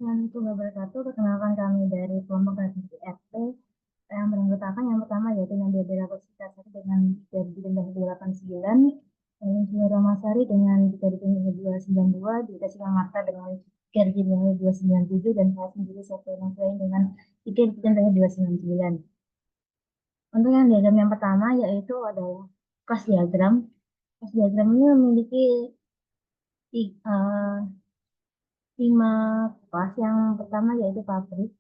Assalamualaikum warahmatullahi wabarakatuh. Perkenalkan kami dari kelompok transmisi RT yang beranggotakan yang pertama yaitu Nadia Bella Rosita Sari dengan 3.289, dan Insinyur Ramasari dengan 3.292, Dita Marta dengan 3.297, dan saya sendiri Sofian Nafrain dengan 3.299. Untuk yang diagram yang pertama yaitu adalah kelas diagram. Kelas diagram ini memiliki 5 kelas. Yang pertama yaitu pabrik.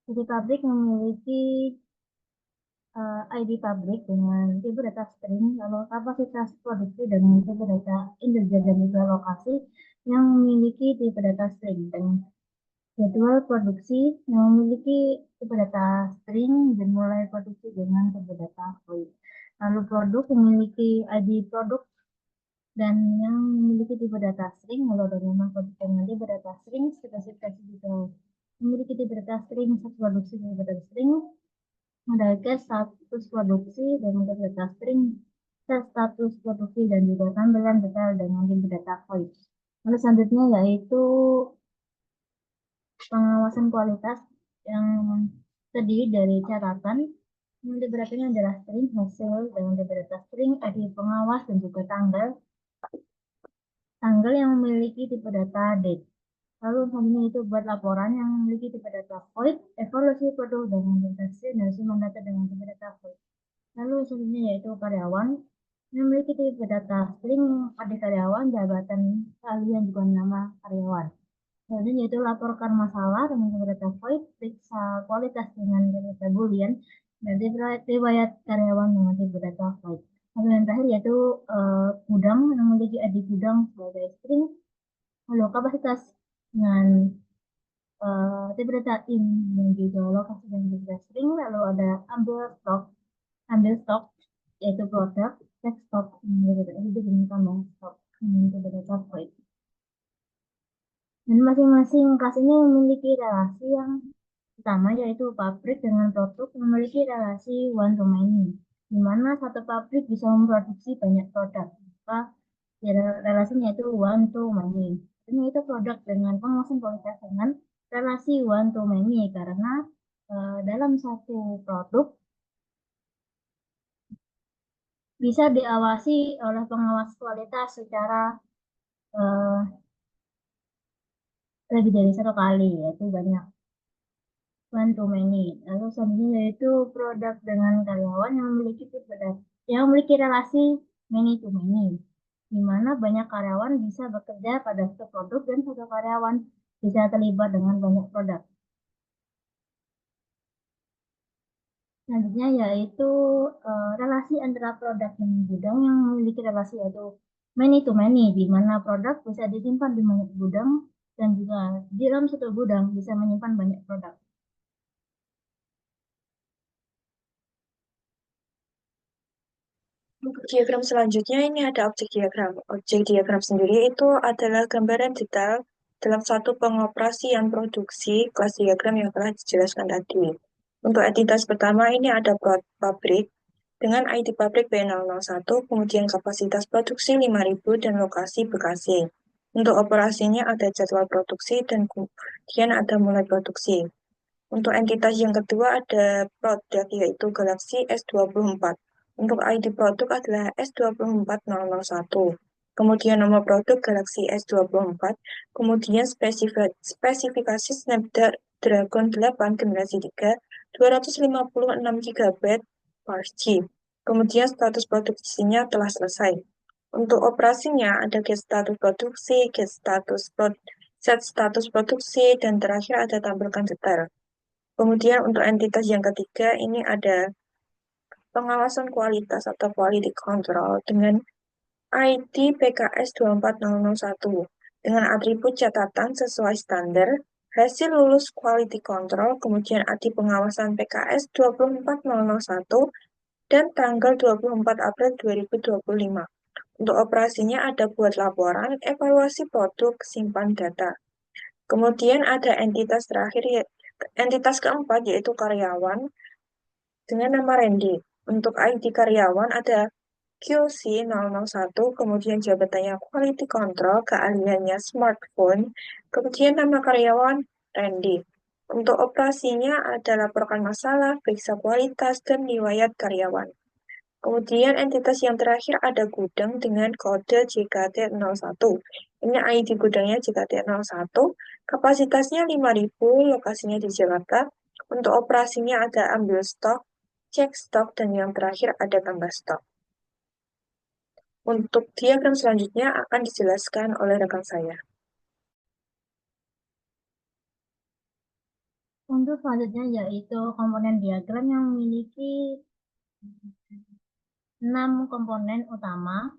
Jadi pabrik memiliki ID pabrik dengan tipe data string, lalu kapasitas produksi dengan tipe data integer dan juga lokasi yang memiliki tipe data string, dan jadwal produksi yang memiliki tipe data string dan mulai produksi dengan tipe data void. Lalu produk memiliki ID produk dan yang memiliki tipe data string, lalu ada nama produk dengan tipe data string, spesifikasi juga memiliki tipe data string, satu produksi tipe data string, ada gas status produksi dan data string, tes status produksi dan juga tampilan detail dengan tipe data void. Lalu selanjutnya yaitu pengawasan kualitas yang terdiri dari catatan. Yang diberlakukan adalah string hasil dengan tipe data string, ID pengawas dan juga tanggal. Tanggal yang memiliki tipe data date. Lalu selanjutnya itu buat laporan yang memiliki tipe data void, evaluasi produk dengan data string, dan simpan data dengan tipe data void. Lalu selanjutnya yaitu karyawan yang memiliki tipe data string, ada karyawan, jabatan, keahlian, juga nama karyawan. Selanjutnya yaitu laporkan masalah dengan tipe data void, periksa kualitas dengan tipe data boolean, dan riwayat karyawan dengan tipe data void. Lalu yang terakhir yaitu gudang yang memiliki ID gudang sebagai string, lalu kapasitas dengan tipe data in dan juga lokasi dan juga string, lalu ada ambil stok yaitu produk, cek stok itu dengan tambah stok itu data void. Dan masing-masing kelas ini memiliki relasi yang pertama yaitu pabrik dengan produk memiliki relasi one to many, di mana satu pabrik bisa memproduksi banyak produk. Maka relasinya itu one to many. Ini itu produk dengan pengawasan kualitas dengan relasi one to many karena dalam satu produk bisa diawasi oleh pengawas kualitas secara eh, lebih dari satu kali, yaitu banyak, one to many. Lalu selanjutnya yaitu produk dengan karyawan yang memiliki relasi many to many, di mana banyak karyawan bisa bekerja pada satu produk dan satu karyawan bisa terlibat dengan banyak produk. Selanjutnya yaitu relasi antara produk dan gudang yang memiliki relasi yaitu many to many, di mana produk bisa disimpan di banyak gudang dan juga di dalam satu gudang bisa menyimpan banyak produk. Untuk diagram selanjutnya ini ada objek diagram. Objek diagram sendiri itu adalah gambaran detail dalam satu pengoperasian produksi kelas diagram yang telah dijelaskan tadi. Untuk entitas pertama ini ada pabrik dengan ID pabrik B001, kemudian kapasitas produksi 5.000 dan lokasi Bekasi. Untuk operasinya ada jadwal produksi dan kemudian ada mulai produksi. Untuk entitas yang kedua ada produk yaitu Galaxy S24. Untuk ID produk adalah S24001. Kemudian nomor produk Galaxy S24. Kemudian spesifikasi Snapdragon 8 generasi 3, 256 GB per G. Kemudian status produksinya telah selesai. Untuk operasinya ada get status produksi, set status produksi, dan terakhir ada tampilkan detail. Kemudian untuk entitas yang ketiga ini ada pengawasan kualitas atau quality control dengan ID PKS 24001 dengan atribut catatan sesuai standar, hasil lulus quality control, kemudian ID pengawasan PKS 24001 dan tanggal 24 April 2025. Untuk operasinya ada buat laporan, evaluasi produk, simpan data. Kemudian ada entitas terakhir, entitas keempat yaitu karyawan dengan nama Randy. Untuk ID karyawan ada QC001, kemudian jabatannya Quality Control, keahliannya Smartphone, kemudian nama karyawan Randy. Untuk operasinya ada laporkan masalah, periksa kualitas, dan riwayat karyawan. Kemudian entitas yang terakhir ada gudang dengan kode JKT01. Ini ID gudangnya JKT01, kapasitasnya 5.000, lokasinya di Jakarta. Untuk operasinya ada ambil stok, cek stok, dan yang terakhir ada tambah stok. Untuk diagram selanjutnya akan dijelaskan oleh rekan saya. Untuk selanjutnya yaitu komponen diagram yang memiliki 6 komponen utama.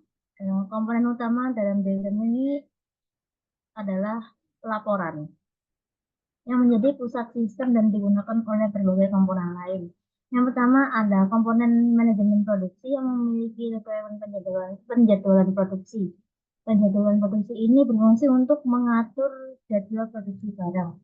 Komponen utama dalam diagram ini adalah laporan yang menjadi pusat sistem dan digunakan oleh berbagai komponen lain. Yang pertama ada komponen manajemen produksi yang memiliki requirement penjadwalan produksi. Penjadwalan produksi ini berfungsi untuk mengatur jadwal produksi barang.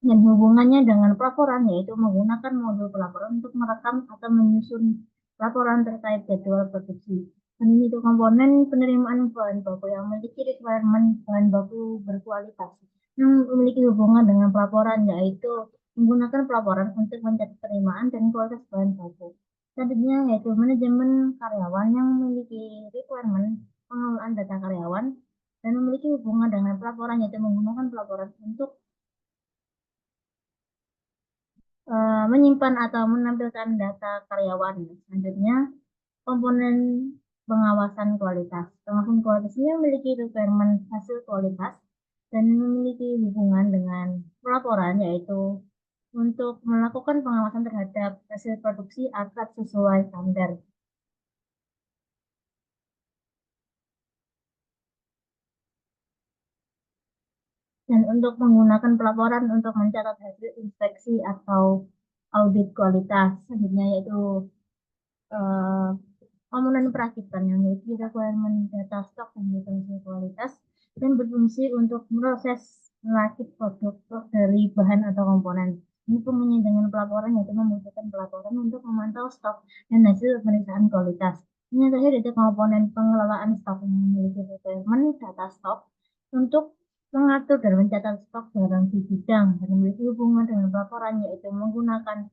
Dan hubungannya dengan pelaporan yaitu menggunakan modul pelaporan untuk merekam atau menyusun laporan terkait jadwal produksi. Dan ini itu komponen penerimaan bahan baku yang memiliki requirement bahan baku berkualitas yang memiliki hubungan dengan pelaporan yaitu menggunakan pelaporan untuk mencatat penerimaan dan kualitas bahan baku. Selanjutnya yaitu manajemen karyawan yang memiliki requirement pengelolaan data karyawan dan memiliki hubungan dengan pelaporan yaitu menggunakan pelaporan untuk menyimpan atau menampilkan data karyawan. Selanjutnya, komponen pengawasan kualitas. Pengawasan kualitas ini memiliki requirement hasil kualitas dan memiliki hubungan dengan pelaporan, yaitu untuk melakukan pengawasan terhadap hasil produksi agar sesuai standar. Dan untuk menggunakan pelaporan untuk mencatat hasil inspeksi atau audit kualitas. Selanjutnya yaitu eh, komponen perakitan yang memiliki requirement data stok dan definisi kualitas dan berfungsi untuk proses merakit produk dari bahan atau komponen. Ini fungsinya dengan pelaporan yaitu membutuhkan pelaporan untuk memantau stok dan hasil pemeriksaan kualitas. Ini terakhir itu komponen pengelolaan stok yang memiliki requirement data stok untuk mengatur dan mencatat stok barang di gudang dan memiliki hubungan dengan pelaporan yaitu menggunakan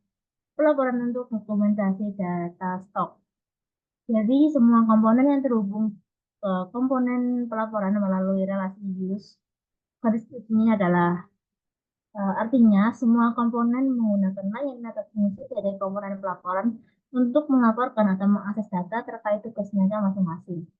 pelaporan untuk dokumentasi data stok. Jadi semua komponen yang terhubung ke komponen pelaporan melalui relasi use garis ini adalah artinya semua komponen menggunakan layanan atau fungsi dari komponen pelaporan untuk melaporkan atau mengakses data terkait tugas mereka masing-masing.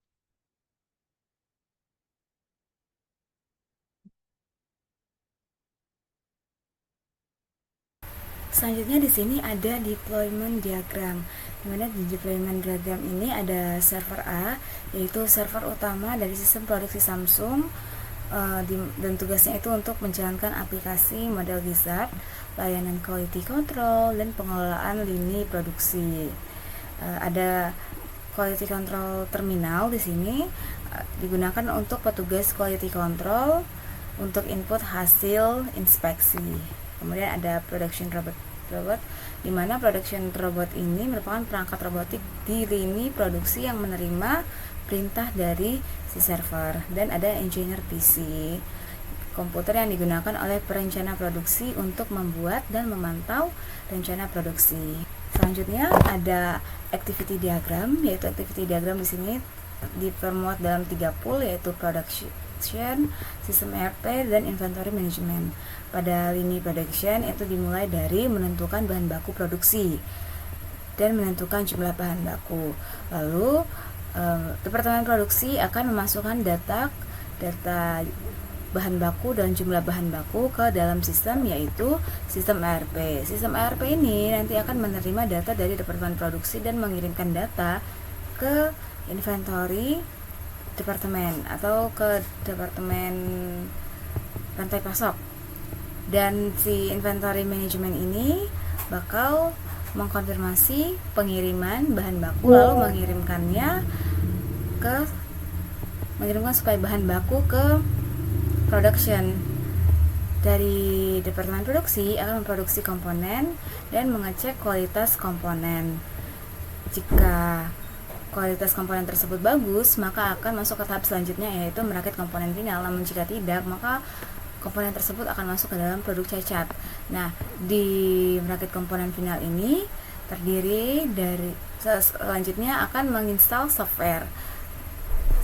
Selanjutnya di sini ada deployment diagram. Dimana di deployment diagram ini ada server A, yaitu server utama dari sistem produksi Samsung, dan tugasnya itu untuk menjalankan aplikasi model wizard, layanan quality control, dan pengelolaan lini produksi. Ada quality control terminal di sini digunakan untuk petugas quality control untuk input hasil inspeksi. Kemudian ada production robot, di mana production robot ini merupakan perangkat robotik di lini produksi yang menerima perintah dari si server. Dan ada engineer PC, komputer yang digunakan oleh perencana produksi untuk membuat dan memantau rencana produksi. Selanjutnya ada activity diagram, yaitu activity diagram di sini dipermuat dalam 3 pool, yaitu production, sistem ERP, dan inventory management. Pada lini production itu dimulai dari menentukan bahan baku produksi dan menentukan jumlah bahan baku. Lalu departemen produksi akan memasukkan data bahan baku dan jumlah bahan baku ke dalam sistem, yaitu sistem ERP. Sistem ERP ini nanti akan menerima data dari departemen produksi dan mengirimkan data ke inventory departemen atau ke departemen rantai pasok. Dan si inventory management ini bakal mengkonfirmasi pengiriman bahan baku, lalu mengirimkan supaya bahan baku ke production. Dari departemen produksi akan memproduksi komponen dan mengecek kualitas komponen. Jika kualitas komponen tersebut bagus, maka akan masuk ke tahap selanjutnya, yaitu merakit komponen final. Namun jika tidak, maka komponen tersebut akan masuk ke dalam produk cacat. Nah, di merakit komponen final ini terdiri dari selanjutnya akan menginstal software.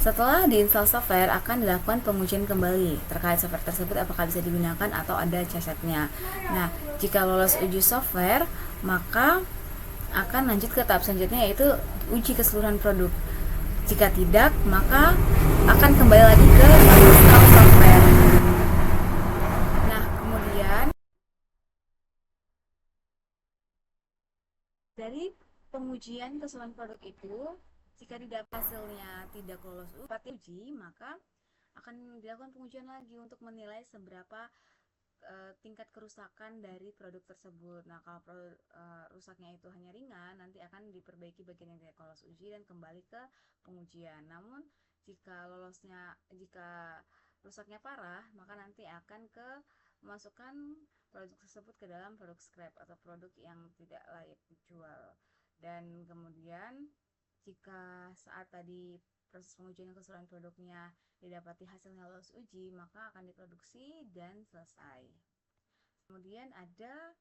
Setelah diinstal software, akan dilakukan pengujian kembali terkait software tersebut apakah bisa digunakan atau ada cacatnya. Nah, jika lolos uji software, maka akan lanjut ke tahap selanjutnya, yaitu uji keseluruhan produk. Jika tidak, maka akan kembali lagi ke install software. Nah, kemudian dari pengujian keseluruhan produk itu, jika hasilnya tidak lolos uji, maka akan dilakukan pengujian lagi untuk menilai seberapa tingkat kerusakan dari produk tersebut. Nah, kalau rusaknya itu hanya ringan, nanti akan diperbaiki bagian yang tidak lolos uji dan kembali ke pengujian. Namun, jika rusaknya parah, maka nanti akan memasukkan produk tersebut ke dalam produk scrap atau produk yang tidak layak dijual. Dan kemudian, jika saat tadi proses pengujian keseluruhan produknya didapati hasilnya lolos uji, maka akan diproduksi dan selesai. Kemudian ada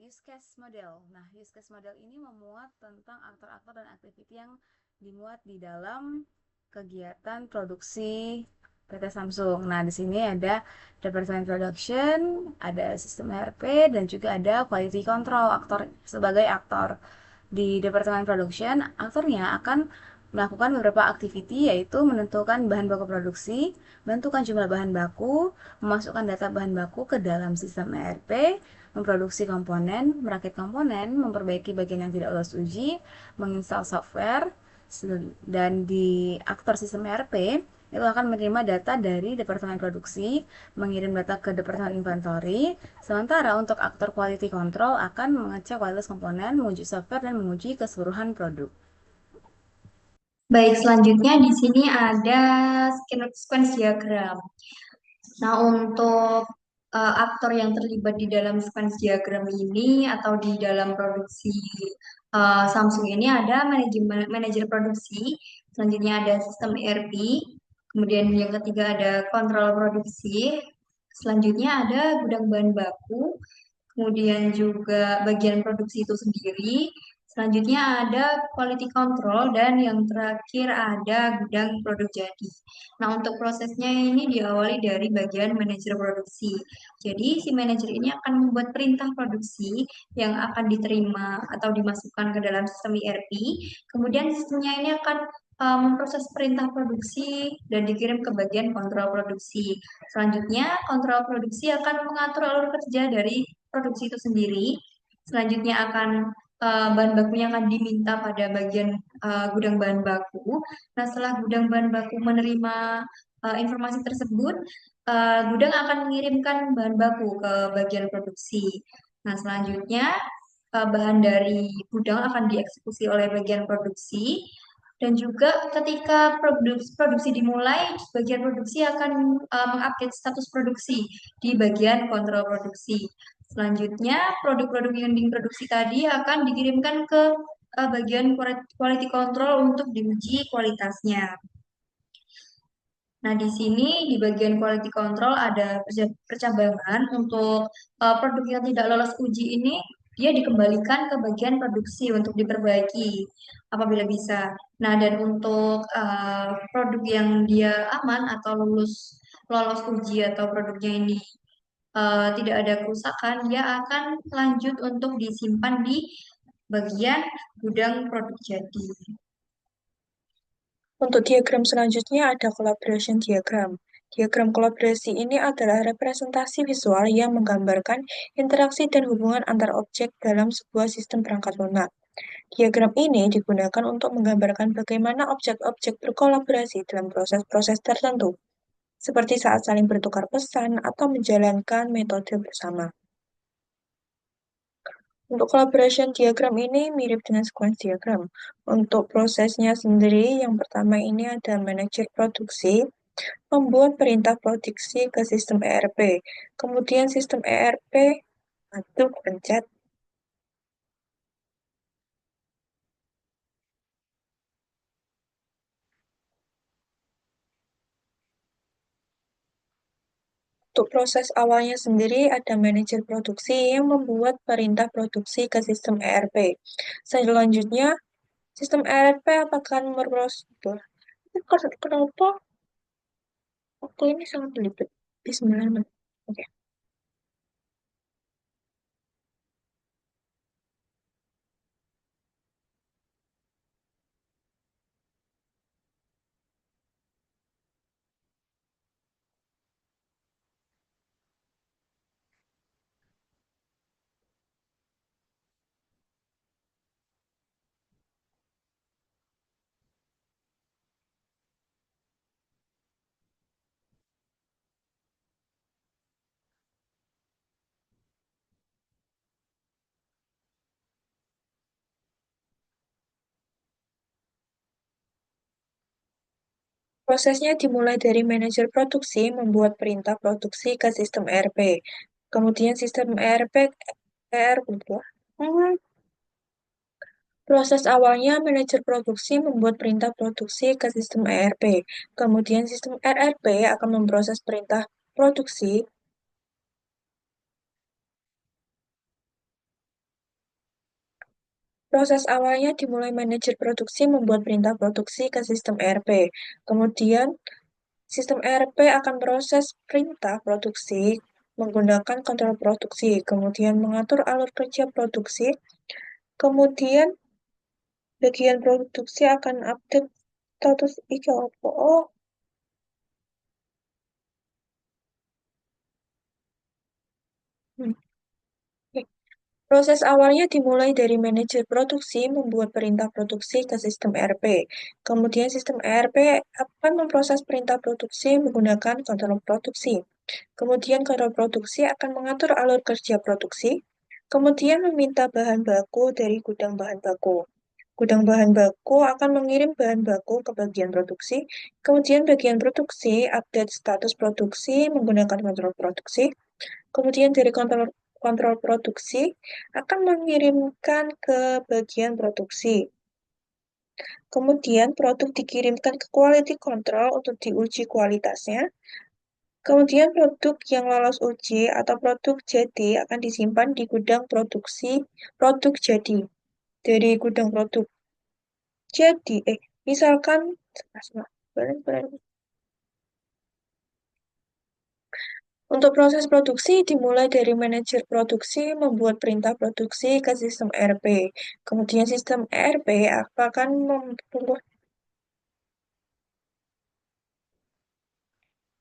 use case model. Nah, use case model ini memuat tentang aktor-aktor dan activity yang dimuat di dalam kegiatan produksi PT Samsung. Nah, di sini ada Department Production, ada sistem ERP, dan juga ada Quality Control sebagai aktor. Di Departemen Production, aktornya akan melakukan beberapa activity, yaitu menentukan bahan baku produksi, menentukan jumlah bahan baku, memasukkan data bahan baku ke dalam sistem ERP, memproduksi komponen, merakit komponen, memperbaiki bagian yang tidak lolos uji, menginstal software, dan di aktor sistem ERP itu akan menerima data dari Departemen Produksi, mengirim data ke Departemen Inventory, sementara untuk aktor Quality Control akan mengecek kualitas komponen, menguji software, dan menguji keseluruhan produk. Baik, selanjutnya di sini ada sequence diagram. Nah, untuk aktor yang terlibat di dalam sequence diagram ini atau di dalam produksi Samsung ini ada manajer produksi, selanjutnya ada sistem ERP, kemudian yang ketiga ada kontrol produksi, selanjutnya ada gudang bahan baku, kemudian juga bagian produksi itu sendiri, selanjutnya ada quality control, dan yang terakhir ada gudang produk jadi. Nah, untuk prosesnya ini diawali dari bagian manajer produksi. Jadi, si manajer ini akan membuat perintah produksi yang akan diterima atau dimasukkan ke dalam sistem ERP. Kemudian sistemnya ini akan memproses perintah produksi dan dikirim ke bagian kontrol produksi. Selanjutnya, kontrol produksi akan mengatur alur kerja dari produksi itu sendiri. Selanjutnya bahan bakunya akan diminta pada bagian gudang bahan baku. Nah, setelah gudang bahan baku menerima informasi tersebut, gudang akan mengirimkan bahan baku ke bagian produksi. Nah, selanjutnya bahan dari gudang akan dieksekusi oleh bagian produksi. Dan juga ketika produksi dimulai, bagian produksi akan mengupdate status produksi di bagian kontrol produksi. Selanjutnya, produk-produk yang diproduksi tadi akan dikirimkan ke bagian quality control untuk diuji kualitasnya. Nah, di sini di bagian quality control ada percabangan untuk produk yang tidak lolos uji ini, dia dikembalikan ke bagian produksi untuk diperbaiki apabila bisa. Nah, dan untuk produk yang dia aman atau lolos uji atau produknya ini tidak ada kerusakan, dia akan lanjut untuk disimpan di bagian gudang produk jadi. Untuk diagram selanjutnya ada collaboration diagram. Diagram kolaborasi ini adalah representasi visual yang menggambarkan interaksi dan hubungan antar objek dalam sebuah sistem perangkat lunak. Diagram ini digunakan untuk menggambarkan bagaimana objek-objek berkolaborasi dalam proses-proses tertentu, seperti saat saling bertukar pesan atau menjalankan metode bersama. Untuk collaboration diagram ini mirip dengan sequence diagram. Untuk prosesnya sendiri, yang pertama ini ada manajer produksi, membuat perintah produksi ke sistem ERP. Kemudian sistem ERP, pencet. untuk proses awalnya sendiri ada manajer produksi yang membuat perintah produksi ke sistem ERP. Selanjutnya, sistem ERP akan merproses. Kenapa waktu ini sangat belibet? Di 9 menit. Oke. Prosesnya dimulai dari manajer produksi membuat perintah produksi ke sistem ERP. Kemudian sistem ERP proses awalnya manajer produksi membuat perintah produksi ke sistem ERP. Kemudian sistem ERP akan memproses perintah produksi. Proses awalnya dimulai manajer produksi membuat perintah produksi ke sistem ERP. Kemudian sistem ERP akan proses perintah produksi menggunakan kontrol produksi, kemudian mengatur alur kerja produksi, kemudian bagian produksi akan update status iki apa? Oh, hmm, oke. Proses awalnya dimulai dari manajer produksi membuat perintah produksi ke sistem ERP. Kemudian sistem ERP akan memproses perintah produksi menggunakan kontrol produksi. Kemudian kontrol produksi akan mengatur alur kerja produksi. Kemudian meminta bahan baku dari gudang bahan baku. Gudang bahan baku akan mengirim bahan baku ke bagian produksi. Kemudian bagian produksi update status produksi menggunakan kontrol produksi. Kemudian dari kontrol produksi akan mengirimkan ke bagian produksi. Kemudian produk dikirimkan ke quality control untuk diuji kualitasnya. Kemudian produk yang lolos uji atau produk jadi akan disimpan di gudang produksi produk jadi. Dari gudang produk jadi, misalkan, untuk proses produksi dimulai dari manajer produksi membuat perintah produksi ke sistem ERP. Kemudian sistem ERP akan membuat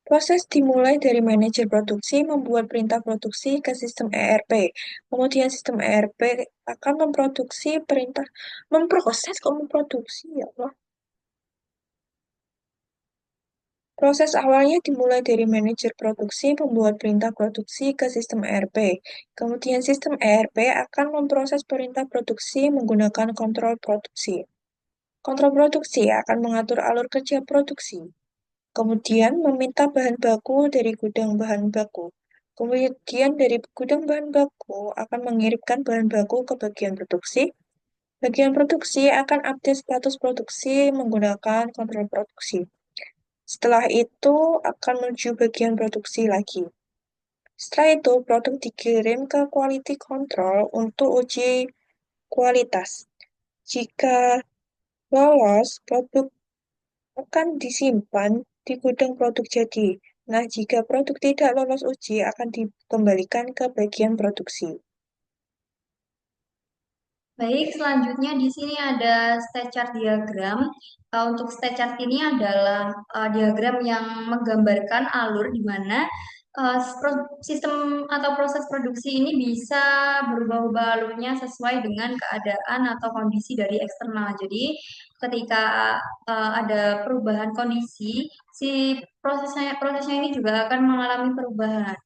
proses dimulai dari manajer produksi membuat perintah produksi ke sistem ERP. Kemudian sistem ERP akan memproses kok memproduksi ya Allah. Proses awalnya dimulai dari manajer produksi membuat perintah produksi ke sistem ERP. Kemudian sistem ERP akan memproses perintah produksi menggunakan kontrol produksi. Kontrol produksi akan mengatur alur kerja produksi. Kemudian meminta bahan baku dari gudang bahan baku. Kemudian dari gudang bahan baku akan mengirimkan bahan baku ke bagian produksi. Bagian produksi akan update status produksi menggunakan kontrol produksi. Setelah itu akan menuju bagian produksi lagi. Setelah itu produk dikirim ke quality control untuk uji kualitas. Jika lolos, produk akan disimpan di gudang produk jadi. Nah, jika produk tidak lolos uji akan dikembalikan ke bagian produksi. Baik, selanjutnya di sini ada state chart diagram. Untuk state chart ini adalah diagram yang menggambarkan alur di mana sistem atau proses produksi ini bisa berubah-ubah alurnya sesuai dengan keadaan atau kondisi dari eksternal. Jadi, ketika ada perubahan kondisi, si prosesnya ini juga akan mengalami perubahan.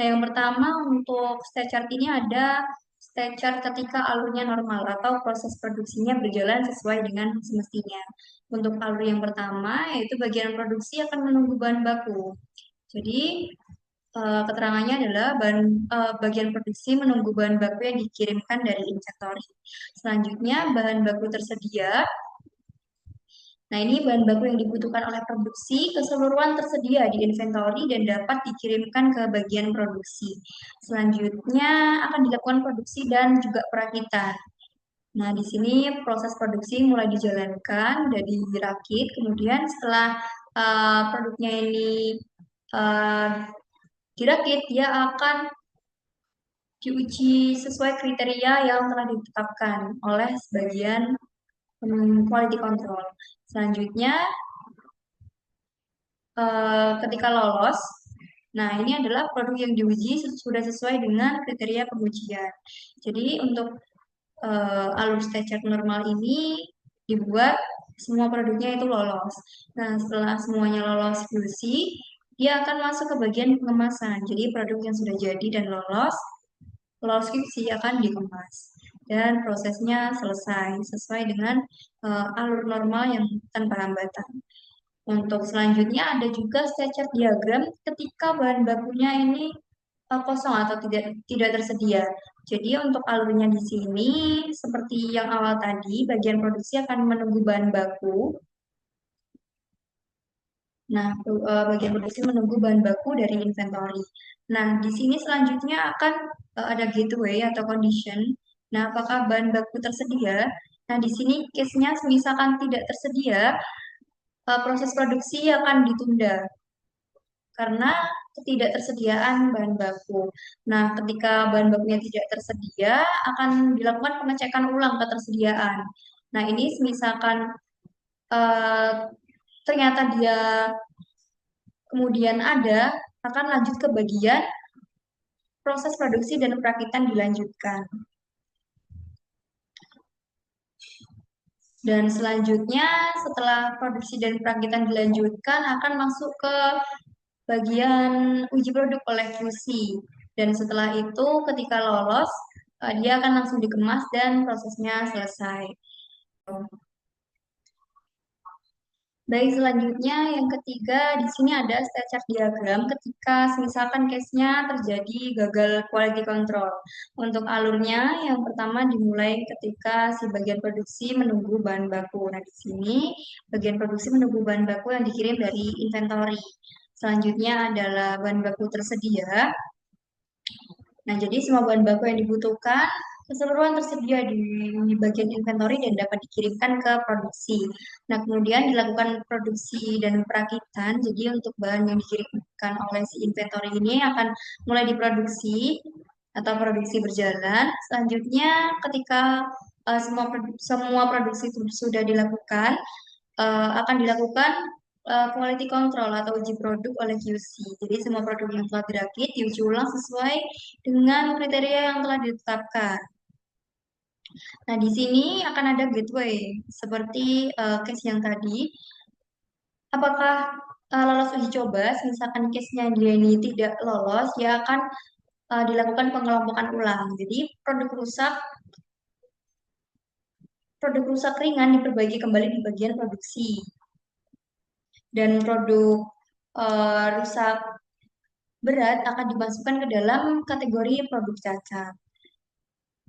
Nah, yang pertama untuk state chart ini ada state chart ketika alurnya normal atau proses produksinya berjalan sesuai dengan semestinya. Untuk alur yang pertama, yaitu bagian produksi akan menunggu bahan baku. Jadi, keterangannya adalah bagian produksi menunggu bahan baku yang dikirimkan dari inventory. Selanjutnya, bahan baku tersedia Nah, ini bahan baku yang dibutuhkan oleh produksi keseluruhan tersedia di inventory dan dapat dikirimkan ke bagian produksi. Selanjutnya akan dilakukan produksi dan juga perakitan. Nah, di sini proses produksi mulai dijalankan dari rakit, kemudian setelah produknya ini uh, dirakit, dia akan diuji sesuai kriteria yang telah ditetapkan oleh sebagian quality control. Selanjutnya, ketika lolos, nah ini adalah produk yang diuji sudah sesuai dengan kriteria pengujian. Jadi untuk alur stage normal ini dibuat semua produknya itu lolos. Nah, setelah semuanya lolos QC, dia akan masuk ke bagian pengemasan. Jadi produk yang sudah jadi dan lolos QC akan dikemas. Dan prosesnya selesai sesuai dengan alur normal yang tanpa hambatan. Untuk selanjutnya ada juga stature diagram ketika bahan bakunya ini kosong atau tidak tersedia. Jadi untuk alurnya di sini seperti yang awal tadi, bagian produksi akan menunggu bahan baku. Nah, bagian produksi menunggu bahan baku dari inventory. Nah, di sini selanjutnya akan ada gateway atau condition. Nah, apakah bahan baku tersedia? Nah, di sini case-nya misalkan tidak tersedia, proses produksi akan ditunda karena ketidaktersediaan bahan baku. Nah, ketika bahan bakunya tidak tersedia, akan dilakukan pengecekan ulang ketersediaan. Nah, ini misalkan eh, ternyata dia kemudian ada, akan lanjut ke bagian proses produksi dan perakitan dilanjutkan. Dan selanjutnya, setelah produksi dan perakitan dilanjutkan, akan masuk ke bagian uji produk oleh QC. Dan setelah itu, ketika lolos, dia akan langsung dikemas dan prosesnya selesai. Baik, selanjutnya yang ketiga di sini ada state chart diagram ketika misalkan case-nya terjadi gagal quality control. Untuk alurnya yang pertama dimulai ketika si bagian produksi menunggu bahan baku. Nah, di sini bagian produksi menunggu bahan baku yang dikirim dari inventory. Selanjutnya adalah bahan baku tersedia. Nah, jadi semua bahan baku yang dibutuhkan keseluruhan tersedia di bagian inventory dan dapat dikirimkan ke produksi. Nah, kemudian dilakukan produksi dan perakitan. Jadi untuk bahan yang dikirimkan oleh si inventory ini akan mulai diproduksi atau produksi berjalan. Selanjutnya, ketika semua produksi itu sudah dilakukan, akan dilakukan quality control atau uji produk oleh QC. Jadi semua produk yang telah dirakit diuji ulang sesuai dengan kriteria yang telah ditetapkan. Nah, di sini akan ada gateway seperti case yang tadi. Apakah lolos uji coba? Misalkan case-nya dia ini tidak lolos, dia akan dilakukan pengelompokan ulang. Jadi produk rusak ringan diperbaiki kembali di bagian produksi. Dan produk rusak berat akan dimasukkan ke dalam kategori produk cacat.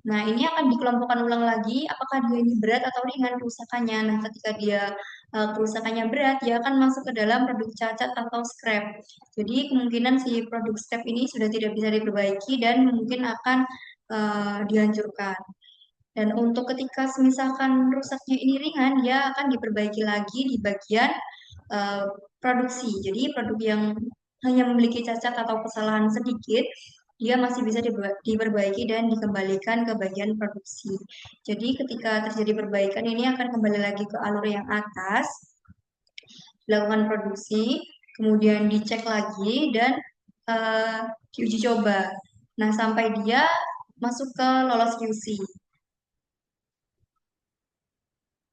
Nah, ini akan dikelompokkan ulang lagi, apakah dia ini berat atau ringan kerusakannya. Nah, ketika dia kerusakannya berat, dia akan masuk ke dalam produk cacat atau scrap. Jadi, kemungkinan si produk scrap ini sudah tidak bisa diperbaiki dan mungkin akan dihancurkan. Dan untuk ketika misalkan rusaknya ini ringan, dia akan diperbaiki lagi di bagian produksi. Jadi produk yang hanya memiliki cacat atau kesalahan sedikit, dia masih bisa diperbaiki dan dikembalikan ke bagian produksi. Jadi ketika terjadi perbaikan ini akan kembali lagi ke alur yang atas, dilakukan produksi, kemudian dicek lagi dan diuji coba. Nah, sampai dia masuk ke lolos QC.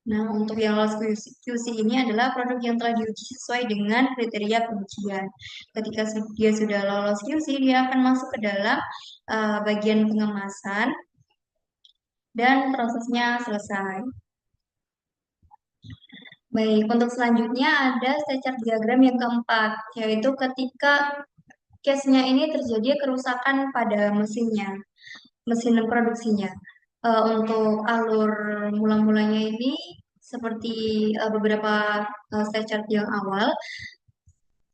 Nah, untuk yang lolos QC ini adalah produk yang telah diuji sesuai dengan kriteria pengujian. Ketika dia sudah lolos QC, dia akan masuk ke dalam bagian pengemasan dan prosesnya selesai. Baik, untuk selanjutnya ada state chart diagram yang keempat, yaitu ketika case-nya ini terjadi kerusakan pada mesinnya, mesin produksinya. Untuk alur mula-mulanya ini seperti beberapa slide chart yang awal.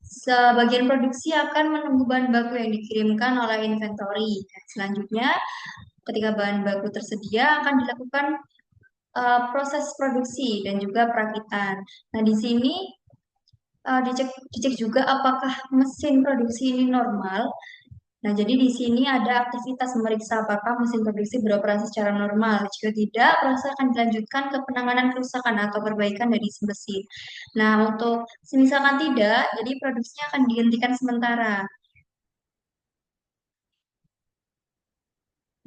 Sebagian produksi akan menunggu bahan baku yang dikirimkan oleh inventory. Dan selanjutnya, ketika bahan baku tersedia, akan dilakukan proses produksi dan juga perakitan. Nah, di sini dicek juga apakah mesin produksi ini normal. Nah, jadi di sini ada aktivitas memeriksa apakah mesin produksi beroperasi secara normal. Jika tidak, proses akan dilanjutkan ke penanganan kerusakan atau perbaikan dari si mesin. Nah, untuk misalkan tidak, jadi produksinya akan dihentikan sementara.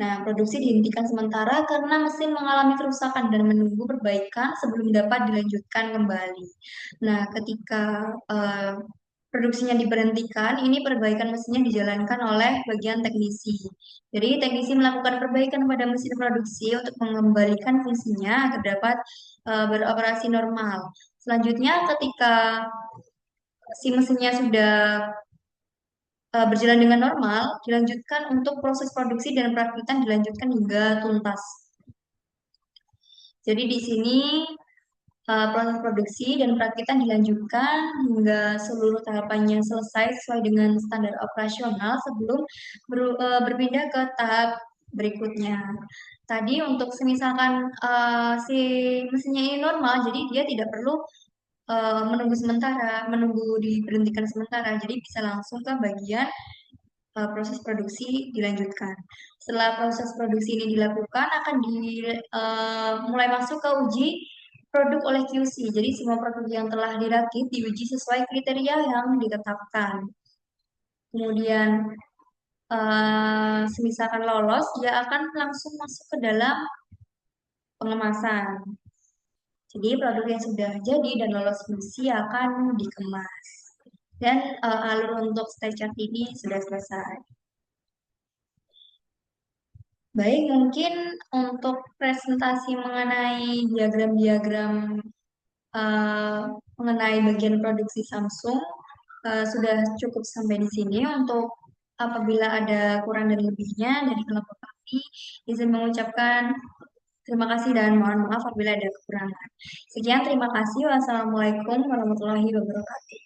Nah, produksi dihentikan sementara karena mesin mengalami kerusakan dan menunggu perbaikan sebelum dapat dilanjutkan kembali. Nah, ketika produksinya diberhentikan, ini perbaikan mesinnya dijalankan oleh bagian teknisi. Jadi, teknisi melakukan perbaikan pada mesin produksi untuk mengembalikan fungsinya agar dapat beroperasi normal. Selanjutnya, ketika si mesinnya sudah berjalan dengan normal, dilanjutkan untuk proses produksi dan perakitan dilanjutkan hingga tuntas. Jadi di sini proses produksi dan perakitan dilanjutkan hingga seluruh tahapannya selesai sesuai dengan standar operasional sebelum berpindah ke tahap berikutnya. Tadi untuk semisalkan si mesinnya ini normal, jadi dia tidak perlu menunggu sementara, menunggu diberhentikan sementara, jadi bisa langsung ke bagian proses produksi dilanjutkan. Setelah proses produksi ini dilakukan, akan mulai masuk ke uji produk oleh QC. Jadi semua produk yang telah dirakit diuji sesuai kriteria yang ditetapkan. Kemudian semisalkan lolos, dia akan langsung masuk ke dalam pengemasan. Jadi produk yang sudah jadi dan lolos QC akan dikemas. Dan alur untuk stage chart ini sudah selesai. Baik, mungkin untuk presentasi mengenai diagram-diagram eh, mengenai bagian produksi Samsung sudah cukup sampai di sini. Untuk apabila ada kurang dan lebihnya dari kelompok kami, izin mengucapkan terima kasih dan mohon maaf apabila ada kekurangan. Sekian, terima kasih. Wassalamualaikum warahmatullahi wabarakatuh.